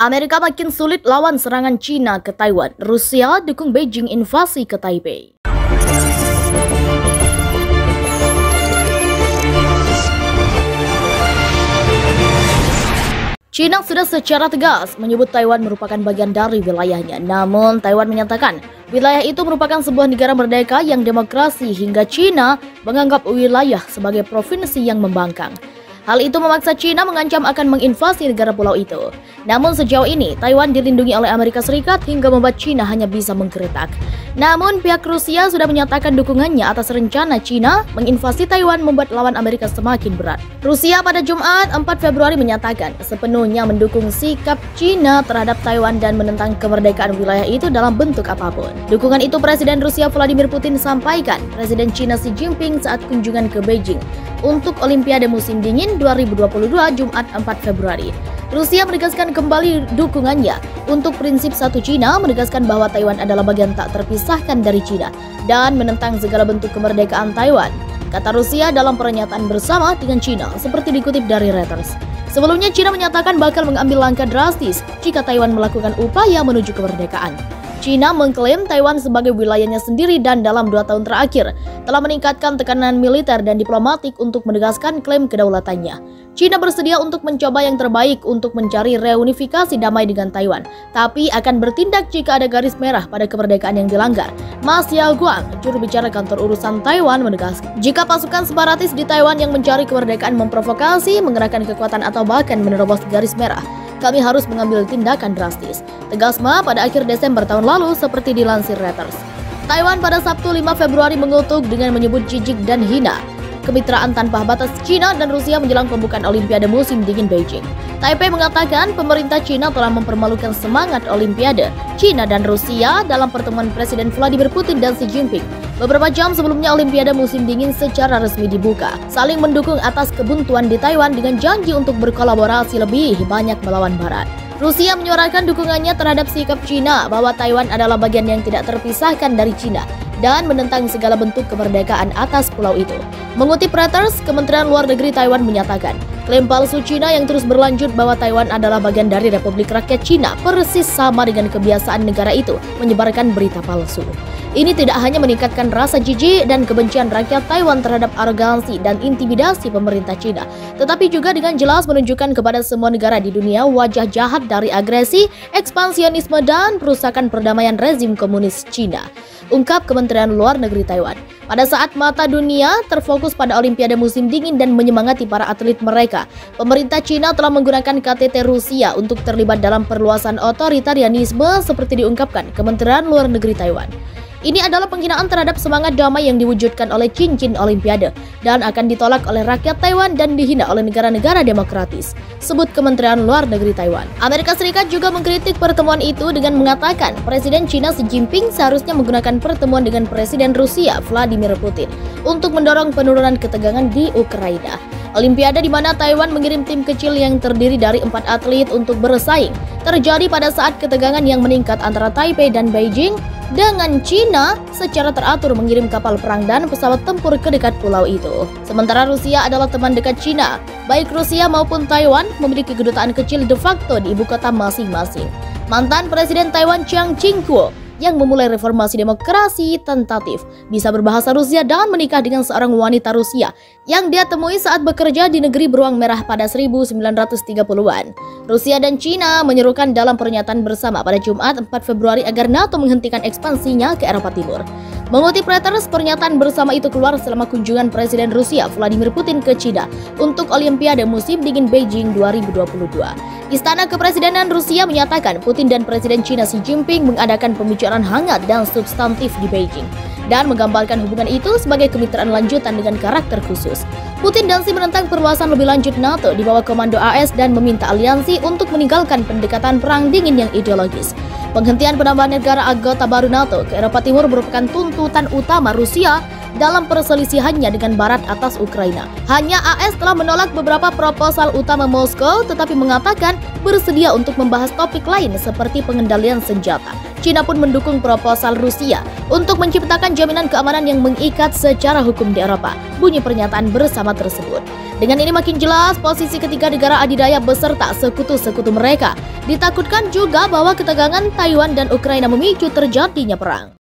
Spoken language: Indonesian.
Amerika makin sulit lawan serangan China ke Taiwan. Rusia dukung Beijing invasi ke Taipei. China sudah secara tegas menyebut Taiwan merupakan bagian dari wilayahnya. Namun, Taiwan menyatakan wilayah itu merupakan sebuah negara merdeka yang demokrasi hingga China menganggap wilayah sebagai provinsi yang membangkang. Hal itu memaksa China mengancam akan menginvasi negara pulau itu. Namun sejauh ini, Taiwan dilindungi oleh Amerika Serikat hingga membuat China hanya bisa menggeretak. Namun pihak Rusia sudah menyatakan dukungannya atas rencana China menginvasi Taiwan membuat lawan Amerika semakin berat. Rusia pada Jumat 4 Februari menyatakan sepenuhnya mendukung sikap China terhadap Taiwan dan menentang kemerdekaan wilayah itu dalam bentuk apapun. Dukungan itu Presiden Rusia Vladimir Putin sampaikan Presiden China Xi Jinping saat kunjungan ke Beijing untuk Olimpiade musim dingin 2022 Jumat 4 Februari. Rusia menegaskan kembali dukungannya untuk prinsip satu China, menegaskan bahwa Taiwan adalah bagian tak terpisahkan dari China dan menentang segala bentuk kemerdekaan Taiwan, kata Rusia dalam pernyataan bersama dengan China, seperti dikutip dari Reuters. Sebelumnya China menyatakan bakal mengambil langkah drastis jika Taiwan melakukan upaya menuju kemerdekaan. China mengklaim Taiwan sebagai wilayahnya sendiri dan dalam 2 tahun terakhir telah meningkatkan tekanan militer dan diplomatik untuk menegaskan klaim kedaulatannya. China bersedia untuk mencoba yang terbaik untuk mencari reunifikasi damai dengan Taiwan, tapi akan bertindak jika ada garis merah pada kemerdekaan yang dilanggar. Ma Xiaoguang, juru bicara kantor urusan Taiwan, menegaskan, jika pasukan separatis di Taiwan yang mencari kemerdekaan memprovokasi, mengerahkan kekuatan atau bahkan menerobos garis merah, kami harus mengambil tindakan drastis, tegas Ma pada akhir Desember tahun lalu seperti dilansir Reuters. Taiwan pada Sabtu 5 Februari mengutuk dengan menyebut jijik dan hina kemitraan tanpa batas China dan Rusia menjelang pembukaan Olimpiade musim dingin Beijing. Taipei mengatakan pemerintah China telah mempermalukan semangat Olimpiade China dan Rusia dalam pertemuan Presiden Vladimir Putin dan Xi Jinping. Beberapa jam sebelumnya Olimpiade musim dingin secara resmi dibuka, saling mendukung atas kebuntuan di Taiwan dengan janji untuk berkolaborasi lebih banyak melawan Barat. Rusia menyuarakan dukungannya terhadap sikap China bahwa Taiwan adalah bagian yang tidak terpisahkan dari China dan menentang segala bentuk kemerdekaan atas pulau itu. Mengutip Reuters, Kementerian Luar Negeri Taiwan menyatakan, klaim palsu China yang terus berlanjut bahwa Taiwan adalah bagian dari Republik Rakyat China persis sama dengan kebiasaan negara itu menyebarkan berita palsu. Ini tidak hanya meningkatkan rasa jijik dan kebencian rakyat Taiwan terhadap arogansi dan intimidasi pemerintah China, tetapi juga dengan jelas menunjukkan kepada semua negara di dunia wajah jahat dari agresi, ekspansionisme, dan perusakan perdamaian rezim komunis China, ungkap Kementerian Luar Negeri Taiwan. Pada saat mata dunia terfokus pada Olimpiade musim dingin dan menyemangati para atlet mereka, pemerintah China telah menggunakan KTT Rusia untuk terlibat dalam perluasan otoritarianisme seperti diungkapkan Kementerian Luar Negeri Taiwan. Ini adalah penghinaan terhadap semangat damai yang diwujudkan oleh cincin Olimpiade dan akan ditolak oleh rakyat Taiwan dan dihina oleh negara-negara demokratis, sebut Kementerian Luar Negeri Taiwan. Amerika Serikat juga mengkritik pertemuan itu dengan mengatakan Presiden China Xi Jinping seharusnya menggunakan pertemuan dengan Presiden Rusia Vladimir Putin untuk mendorong penurunan ketegangan di Ukraina. Olimpiade di mana Taiwan mengirim tim kecil yang terdiri dari 4 atlet untuk bersaing terjadi pada saat ketegangan yang meningkat antara Taipei dan Beijing, dengan China secara teratur mengirim kapal perang dan pesawat tempur ke dekat pulau itu. Sementara Rusia adalah teman dekat China, baik Rusia maupun Taiwan memiliki kedutaan kecil de facto di ibu kota masing-masing. Mantan Presiden Taiwan Chiang Ching-kuo yang memulai reformasi demokrasi tentatif bisa berbahasa Rusia dan menikah dengan seorang wanita Rusia yang dia temui saat bekerja di negeri beruang merah pada 1930-an. Rusia dan China menyerukan dalam pernyataan bersama pada Jumat 4 Februari agar NATO menghentikan ekspansinya ke Eropa Timur. Mengutip Reuters, pernyataan bersama itu keluar selama kunjungan Presiden Rusia Vladimir Putin ke China untuk Olimpiade musim dingin Beijing 2022. Istana Kepresidenan Rusia menyatakan Putin dan Presiden China Xi Jinping mengadakan pembicaraan hangat dan substantif di Beijing dan menggambarkan hubungan itu sebagai kemitraan lanjutan dengan karakter khusus. Putin dan Xi menentang perluasan lebih lanjut NATO di bawah komando AS dan meminta aliansi untuk meninggalkan pendekatan perang dingin yang ideologis. Penghentian penambahan negara anggota baru NATO ke Eropa Timur merupakan tuntutan utama Rusia dalam perselisihannya dengan Barat atas Ukraina. Hanya AS telah menolak beberapa proposal utama Moskow, tetapi mengatakan bersedia untuk membahas topik lain seperti pengendalian senjata. China pun mendukung proposal Rusia untuk menciptakan jaminan keamanan yang mengikat secara hukum di Eropa, bunyi pernyataan bersama tersebut. Dengan ini makin jelas posisi ketiga negara adidaya beserta sekutu-sekutu mereka. Ditakutkan juga bahwa ketegangan Taiwan dan Ukraina memicu terjadinya perang.